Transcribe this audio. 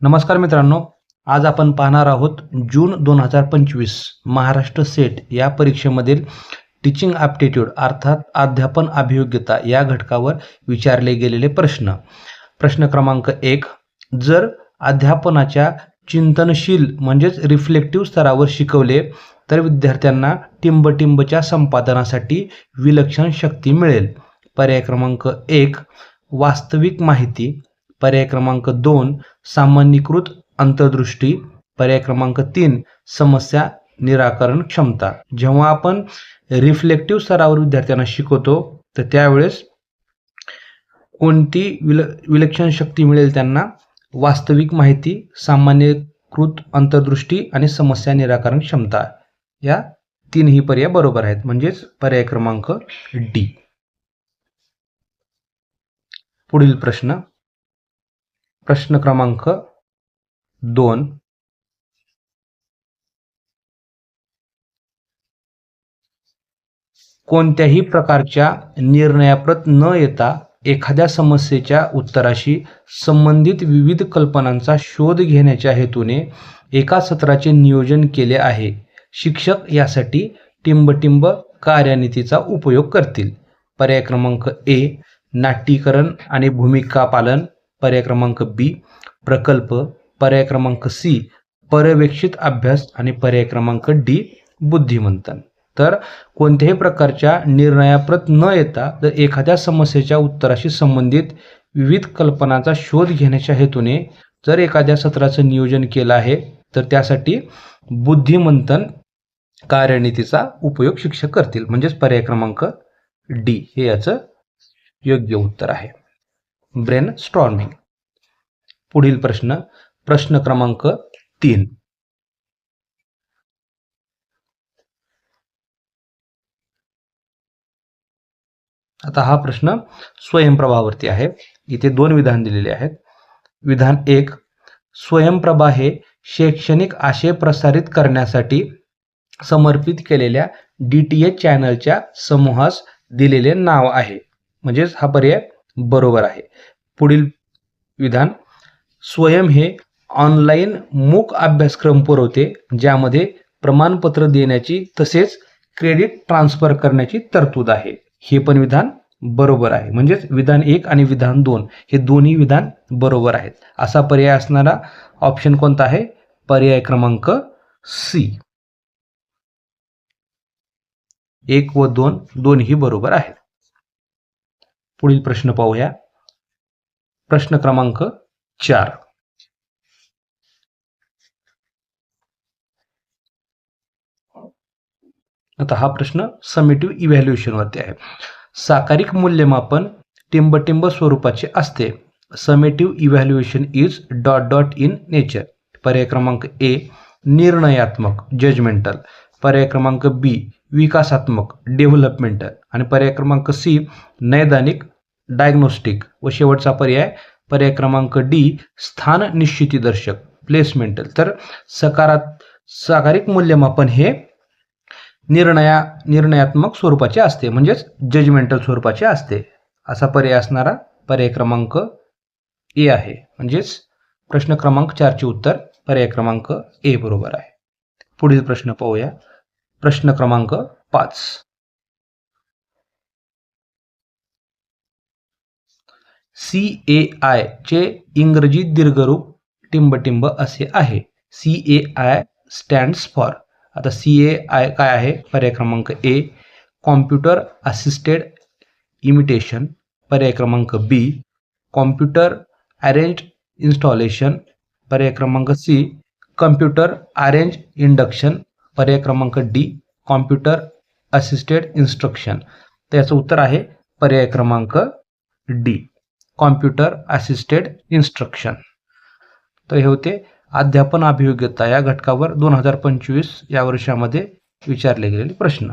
नमस्कार मित्रांनो, आज आपण पाहणार आहोत जून 2025 महाराष्ट्र सेट या परीक्षेमधील टीचिंग ॲप्टिट्यूड अर्थात अध्यापन अभियोग्यता या घटकावर विचारले गेलेले प्रश्न. प्रश्न क्रमांक 1. जर अध्यापनाच्या चिंतनशील म्हणजेच रिफ्लेक्टिव्ह स्तरावर शिकवले तर विद्यार्थ्यांना टिंबटिंबच्या संपादनासाठी विलक्षण शक्ती मिळेल. पर्याय क्रमांक 1 वास्तविक माहिती, पर्याय क्रमांक 2 सामान्यीकृत अंतर्दृष्टी, पर्याय क्रमांक 3 समस्या निराकरण क्षमता. जेव्हा आपण रिफ्लेक्टिव्ह स्तरावर विद्यार्थ्यांना शिकवतो तर त्यावेळेस कोणती विलक्षण शक्ती मिळेल त्यांना? वास्तविक माहिती, सामान्यीकृत अंतर्दृष्टी आणि समस्या निराकरण क्षमता. या तीनही पर्याय बरोबर आहेत, म्हणजेच पर्याय क्रमांक डी. पुढील प्रश्न क्रमांक 2. कोणत्याही प्रकारच्या निर्णयाप्रत न येता एखाद्या समस्येच्या उत्तराशी संबंधित विविध कल्पनांचा शोध घेण्याच्या हेतूने एका सत्राचे नियोजन केले आहे. शिक्षक यासाठी टिंबटिंब कार्यनीतीचा उपयोग करतील. पर्याय क्रमांक ए नाट्यीकरण आणि भूमिका पालन, पर्याय क्रमांक बी प्रकल्प, पर्याय क्रमांक सी पर्यवेक्षित अभ्यास आणि पर्याय क्रमांक डी बुद्धिमंथन. तर कोणत्याही प्रकारच्या निर्णयाप्रत न येता जर एखाद्या समस्येच्या उत्तराशी संबंधित विविध कल्पनांचा शोध घेण्याच्या हेतूने जर एखाद्या सत्राचं नियोजन केलं आहे तर त्यासाठी बुद्धिमंथन कार्यनीतीचा उपयोग शिक्षक करतील, म्हणजेच पर्याय क्रमांक डी हे याचं योग्य उत्तर आहे. Brain storming. पुढील प्रश्न क्रमांक 3. आता हा प्रश्न स्वयंप्रभावरती आहे. इथे 2 विधान दिलेले आहेत. विधान 1 स्वयंप्रभा हे शैक्षणिक आशय प्रसारित करण्यासाठी समर्पित केलेल्या DTH चॅनलच्या समूहास दिलेले नाव आहे, म्हणजेच हा पर्याय बरोबर आहे. पुढील विधान स्वयं हे ऑनलाईन मूक अभ्यासक्रम पुरवते ज्यामध्ये प्रमाणपत्र देण्याची तसेच क्रेडिट ट्रान्सफर करण्याची तरतूद आहे. हे पण विधान बरोबर आहे, म्हणजेच विधान 1 आणि विधान 2 हे दोन्ही विधान बरोबर आहेत. असा पर्याय असणारा ऑप्शन कोणता आहे? पर्याय क्रमांक सी. 1 व 2 दोन्ही बरोबर आहेत. पुढील प्रश्न पाहूया. प्रश्न क्रमांक 4. आता हा प्रश्न समेटिव्ह इव्हॅल्युएशन वरती आहे. साकारिक मूल्यमापन टिंबटिंब स्वरूपाचे असते. Summative evaluation is ... in nature. पर्याय क्रमांक ए निर्णयात्मक जजमेंटल, पर्याय क्रमांक बी विकासात्मक डेव्हलपमेंटल आणि पर्याय क्रमांक सी नैदानिक डायग्नोस्टिक व शेवटचा पर्याय क्रमांक डी स्थान निश्चितीदर्शक प्लेसमेंटल. तर साकारिक मूल्यमापन हे निर्णयात्मक स्वरूपाचे असते, म्हणजेच जजमेंटल स्वरूपाचे असते. असा पर्याय असणारा पर्याय क्रमांक ए आहे, म्हणजेच प्रश्न क्रमांक 4 चे उत्तर पर्याय क्रमांक ए बरोबर आहे. पुढील प्रश्न पाहूया. प्रश्न क्रमांक 5. CAI चे इंग्रजी दीर्घरूप टिंबटिंब असे आहे. CAI stands for. आता CAI काय आहे? पर्याय क्रमांक ए कॉम्प्युटर असिस्टेड इमिटेशन, पर्याय क्रमांक बी कॉम्प्युटर अरेंज्ड इन्स्टॉलेशन, पर्याय क्रमांक सी कॉम्प्युटर अरेंज इंडक्शन, पर्याय क्रमांक डी कॉम्प्युटर असिस्टेड इन्स्ट्रक्शन. तर याचं उत्तर आहे पर्याय क्रमांक डी कॉम्प्युटर असिस्टेड इन्स्ट्रक्शन. तर हे होते अध्यापन अभियोग्यता या घटकावर 2025 या वर्षामध्ये विचारले गेलेले प्रश्न.